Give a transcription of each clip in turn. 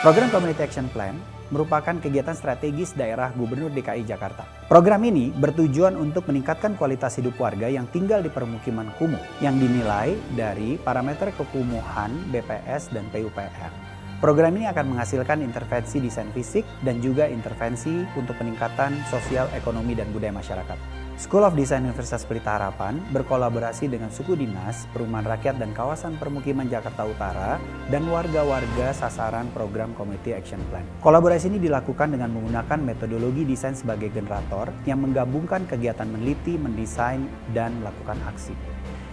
Program Community Action Plan merupakan kegiatan strategis daerah Gubernur DKI Jakarta. Program ini bertujuan untuk meningkatkan kualitas hidup warga yang tinggal di permukiman kumuh yang dinilai dari parameter kekumuhan BPS dan PUPR. Program ini akan menghasilkan intervensi desain fisik dan juga intervensi untuk peningkatan sosial, ekonomi, dan budaya masyarakat. School of Design Universitas Pelita Harapan berkolaborasi dengan suku dinas, perumahan rakyat dan kawasan permukiman Jakarta Utara dan warga-warga sasaran program Community Action Plan. Kolaborasi ini dilakukan dengan menggunakan metodologi desain sebagai generator yang menggabungkan kegiatan meneliti, mendesain, dan melakukan aksi.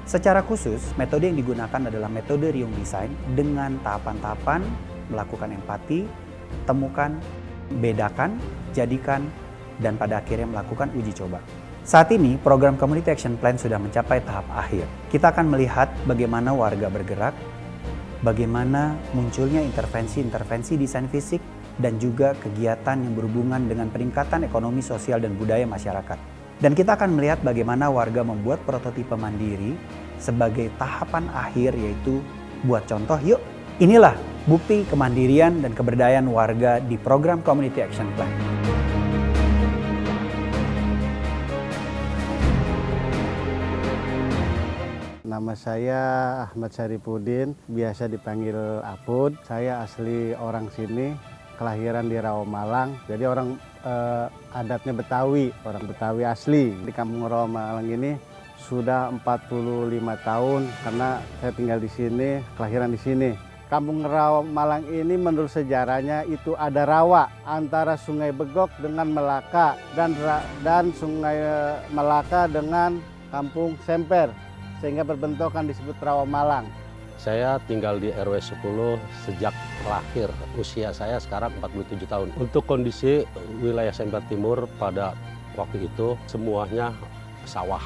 Secara khusus, metode yang digunakan adalah metode Ryung Design dengan tahapan-tahapan melakukan empati, temukan, bedakan, jadikan, dan pada akhirnya melakukan uji coba. Saat ini, program Community Action Plan sudah mencapai tahap akhir. Kita akan melihat bagaimana warga bergerak, bagaimana munculnya intervensi-intervensi desain fisik, dan juga kegiatan yang berhubungan dengan peningkatan ekonomi, sosial, dan budaya masyarakat. Dan kita akan melihat bagaimana warga membuat prototipe mandiri sebagai tahapan akhir, yaitu buat contoh yuk. Inilah bukti kemandirian dan keberdayaan warga di program Community Action Plan. Nama saya Ahmad Syarifudin, biasa dipanggil Apud. Saya asli orang sini, kelahiran di Rawomalang. Jadi orang adatnya Betawi, orang Betawi asli. Di kampung Rawomalang ini sudah 45 tahun karena saya tinggal di sini, kelahiran di sini. Kampung Rawomalang ini menurut sejarahnya itu ada rawa antara Sungai Begok dengan Melaka dan Sungai Melaka dengan Kampung Semper, sehingga berbentukan disebut Rawomalang. Saya tinggal di RW 10 sejak lahir. Usia saya sekarang 47 tahun. Untuk kondisi wilayah Semper Timur pada waktu itu semuanya sawah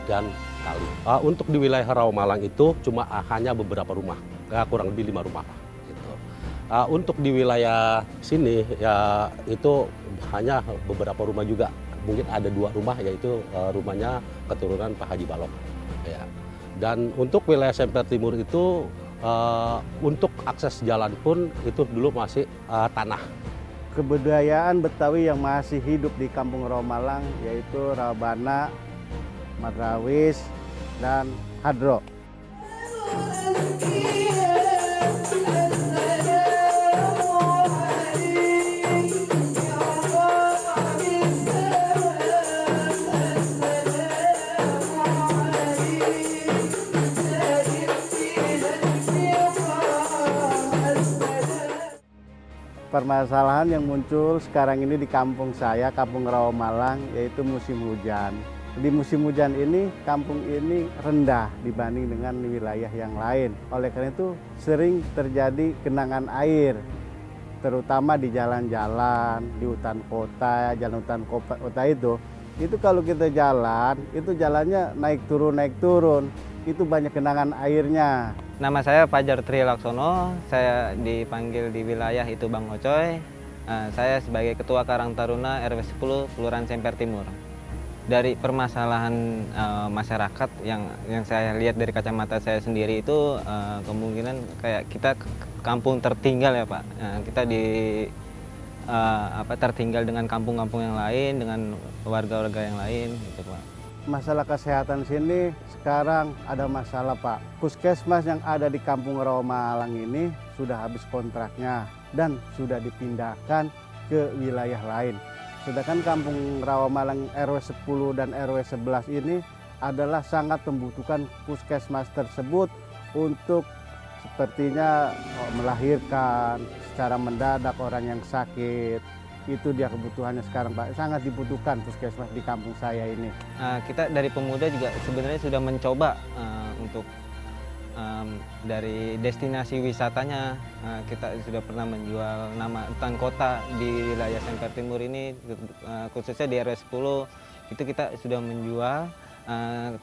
dan kali. Untuk di wilayah Rawomalang itu cuma hanya beberapa rumah, kurang lebih 5 rumah. Gitu. Untuk di wilayah sini ya itu hanya beberapa rumah juga. Mungkin ada 2 rumah, yaitu rumahnya keturunan Pak Haji Balok. Ya. Dan untuk wilayah Semper Timur itu untuk akses jalan pun itu dulu masih tanah. Kebudayaan Betawi yang masih hidup di kampung Rawomalang yaitu Rabana, Madrawis, dan Hadro. Permasalahan yang muncul sekarang ini di kampung saya, Kampung Rawomalang, yaitu musim hujan. Di musim hujan ini, kampung ini rendah dibanding dengan wilayah yang lain. Oleh karena itu, sering terjadi genangan air, terutama di jalan-jalan, di hutan kota, jalan hutan kota itu kalau kita jalan, itu jalannya naik turun, itu banyak genangan airnya. Nama saya Fajar Trilaksono, saya dipanggil di wilayah itu Bang Ocoy. Saya sebagai Ketua Karang Taruna RW 10 Kelurahan Semper Timur. Dari permasalahan masyarakat yang saya lihat dari kacamata saya sendiri itu kemungkinan kayak kita kampung tertinggal ya Pak. Kita tertinggal dengan kampung-kampung yang lain, dengan warga-warga yang lain gitu Pak. Masalah kesehatan sini sekarang ada masalah Pak. Puskesmas yang ada di kampung Rawomalang ini sudah habis kontraknya dan sudah dipindahkan ke wilayah lain. Sedangkan kampung Rawomalang RW 10 dan RW 11 ini adalah sangat membutuhkan puskesmas tersebut untuk sepertinya melahirkan secara mendadak orang yang sakit. Itu dia kebutuhannya sekarang Pak, sangat dibutuhkan puskesmas di kampung saya ini. Kita dari pemuda juga sebenarnya sudah mencoba untuk dari destinasi wisatanya, kita sudah pernah menjual nama hutan kota di wilayah Semper Timur ini, khususnya di RW 10 itu kita sudah menjual,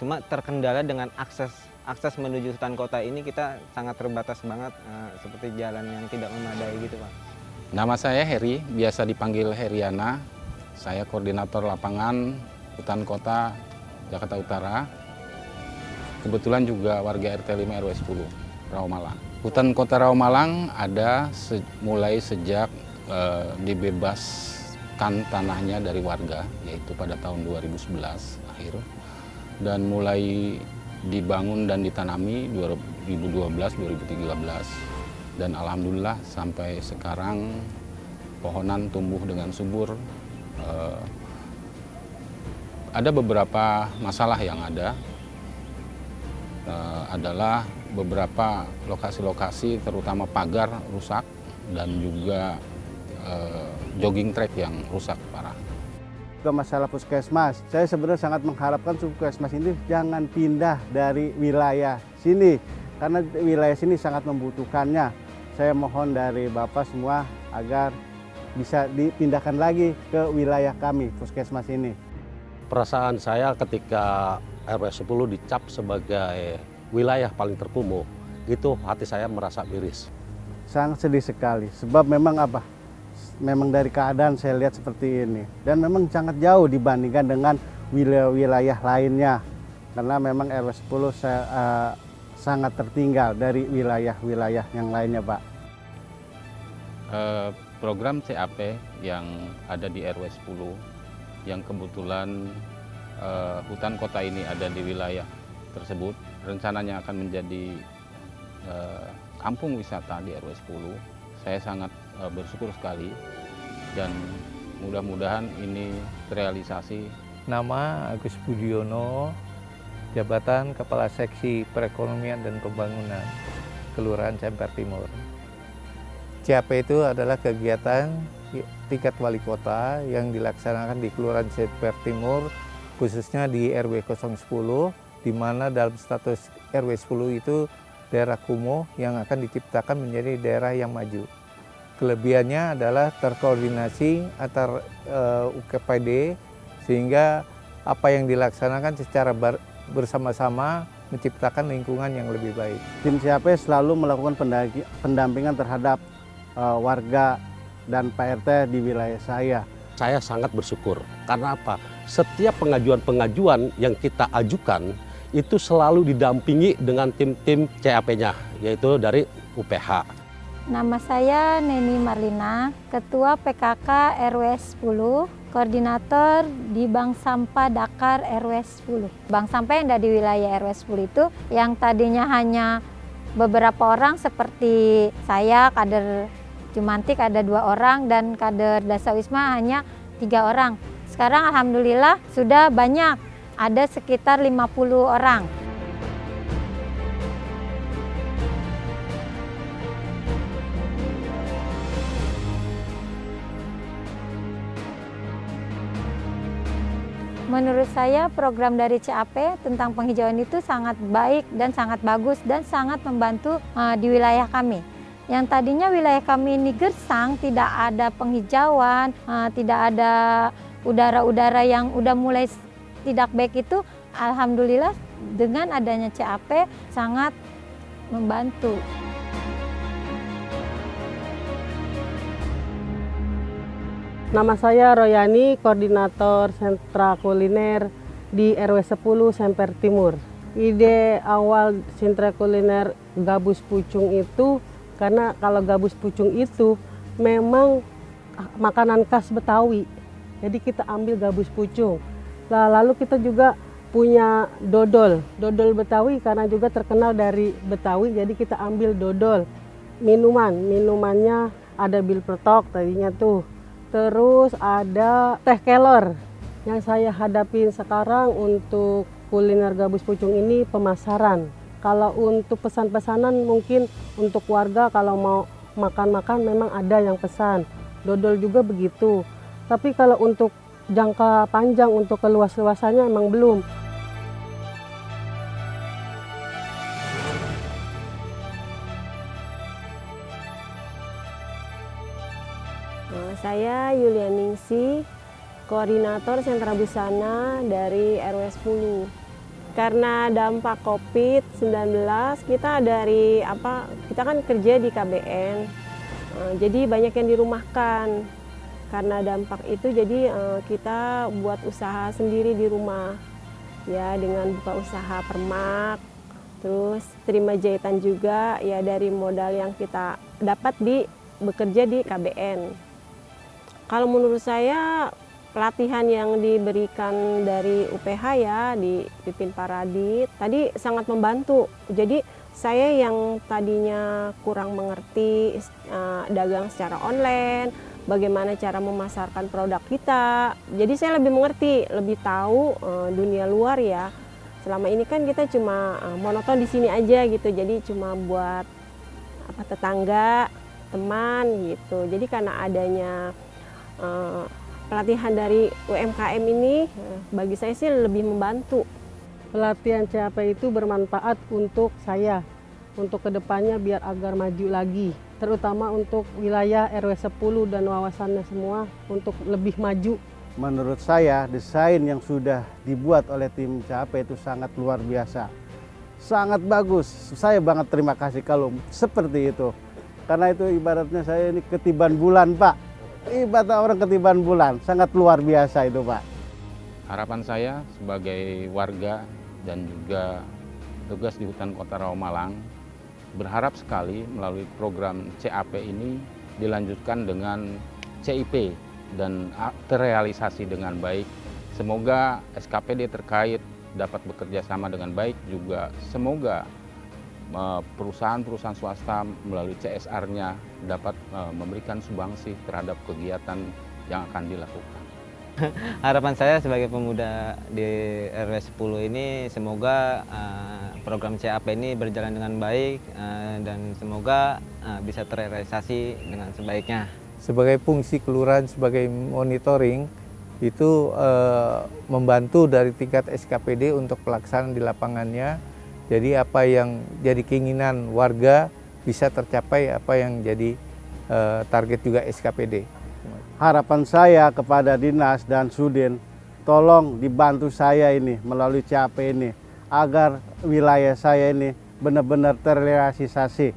cuma terkendala dengan akses menuju hutan kota ini kita sangat terbatas banget, seperti jalan yang tidak memadai gitu Pak. Nama saya Heri, biasa dipanggil Heriana. Saya koordinator lapangan hutan kota Jakarta Utara. Kebetulan juga warga RT 5 RW 10 Rawomalang. Hutan Kota Raomalang ada mulai sejak dibebaskan tanahnya dari warga, yaitu pada tahun 2011 akhir, dan mulai dibangun dan ditanami 2012-2013, dan alhamdulillah sampai sekarang pohonan tumbuh dengan subur. Ada beberapa masalah yang ada, adalah beberapa lokasi-lokasi terutama pagar rusak dan juga jogging track yang rusak parah. Ke masalah puskesmas, saya sebenarnya sangat mengharapkan puskesmas ini jangan pindah dari wilayah sini, karena wilayah sini sangat membutuhkannya. Saya mohon dari Bapak semua agar bisa dipindahkan lagi ke wilayah kami, puskesmas ini. Perasaan saya ketika RW 10 dicap sebagai wilayah paling terkumuh, itu hati saya merasa miris. Sangat sedih sekali, sebab memang memang dari keadaan saya lihat seperti ini, dan memang sangat jauh dibandingkan dengan wilayah-wilayah lainnya, karena memang RW 10 sangat tertinggal dari wilayah-wilayah yang lainnya, Pak. Program CAP yang ada di RW 10 yang kebetulan hutan kota ini ada di wilayah tersebut, rencananya akan menjadi kampung wisata di RW 10. Saya sangat bersyukur sekali dan mudah-mudahan ini terrealisasi. Nama Agus Budiono, jabatan Kepala Seksi Perekonomian dan Pembangunan, Kelurahan Semper Timur. CAP itu adalah kegiatan tingkat wali kota yang dilaksanakan di Kelurahan Semper Timur, khususnya di RW 010, di mana dalam status RW 10 itu daerah kumuh yang akan diciptakan menjadi daerah yang maju. Kelebihannya adalah terkoordinasi antar UKPD, sehingga apa yang dilaksanakan secara bersama-sama menciptakan lingkungan yang lebih baik. Tim CAP selalu melakukan pendampingan terhadap warga dan Pak RT di wilayah saya. Saya sangat bersyukur, karena apa? Setiap pengajuan-pengajuan yang kita ajukan, itu selalu didampingi dengan tim-tim CAP-nya, yaitu dari UPH. Nama saya Neni Marlina, Ketua PKK RW 10, Koordinator di Bank Sampah Dakar RW 10. Bank sampah yang ada di wilayah RW 10 itu yang tadinya hanya beberapa orang seperti saya, kader Jumantik ada 2 orang, dan kader Dasawisma hanya 3 orang. Sekarang alhamdulillah sudah banyak, ada sekitar 50 orang. Menurut saya program dari CAP tentang penghijauan itu sangat baik dan sangat bagus dan sangat membantu di wilayah kami. Yang tadinya wilayah kami ini gersang, tidak ada penghijauan, tidak ada udara-udara yang udah mulai tidak baik itu, alhamdulillah dengan adanya CAP sangat membantu. Nama saya Royani, Koordinator Sentra Kuliner di RW 10 Semper Timur. Ide awal sentra kuliner gabus pucung itu, karena kalau gabus pucung itu memang makanan khas Betawi. Jadi kita ambil gabus pucung. Lalu kita juga punya dodol Betawi karena juga terkenal dari Betawi, jadi kita ambil dodol. Minumannya ada bir peletok tadinya tuh. Terus ada teh kelor. Yang saya hadapin sekarang untuk kuliner gabus pucung ini pemasaran. Kalau untuk pesan-pesanan mungkin untuk warga kalau mau makan-makan memang ada yang pesan. Dodol juga begitu. Tapi kalau untuk jangka panjang untuk keluas-luasannya emang belum. Saya Yulianingsi, Koordinator Sentra Busana dari RW 10. Karena dampak COVID-19, kita kan kerja di KBN, jadi banyak yang dirumahkan. Karena dampak itu jadi kita buat usaha sendiri di rumah, ya dengan buka usaha permak, terus terima jahitan juga ya dari modal yang kita dapat bekerja di KBN. Kalau menurut saya pelatihan yang diberikan dari UPH ya dipimpin Pak Radit tadi sangat membantu. Jadi saya yang tadinya kurang mengerti dagang secara online, bagaimana cara memasarkan produk kita. Jadi saya lebih mengerti, lebih tahu dunia luar ya. Selama ini kan kita cuma monoton di sini aja gitu. Jadi cuma buat tetangga, teman gitu. Jadi karena adanya pelatihan dari UMKM ini bagi saya sih lebih membantu. Pelatihan CAP itu bermanfaat untuk saya, untuk kedepannya biar agar maju lagi, terutama untuk wilayah RW 10 dan wawasannya semua untuk lebih maju. Menurut saya desain yang sudah dibuat oleh tim CAP itu sangat luar biasa, sangat bagus. Saya banget terima kasih kalau seperti itu, karena itu ibaratnya saya ini ketiban bulan Pak, ibarat orang ketiban bulan, sangat luar biasa itu Pak. Harapan saya sebagai warga dan juga tugas di Hutan Kota Raomalang berharap sekali melalui program CAP ini dilanjutkan dengan CIP dan terrealisasi dengan baik. Semoga SKPD terkait dapat bekerja sama dengan baik, juga semoga perusahaan-perusahaan swasta melalui CSR-nya dapat memberikan sumbangsi terhadap kegiatan yang akan dilakukan. Harapan saya sebagai pemuda di RW 10 ini semoga program CAP ini berjalan dengan baik dan semoga bisa terrealisasi dengan sebaiknya. Sebagai fungsi kelurahan sebagai monitoring itu membantu dari tingkat SKPD untuk pelaksanaan di lapangannya. Jadi apa yang jadi keinginan warga bisa tercapai, apa yang jadi target juga SKPD. Harapan saya kepada Dinas dan Sudin, tolong dibantu saya ini melalui CAP ini, agar wilayah saya ini benar-benar terrealisasi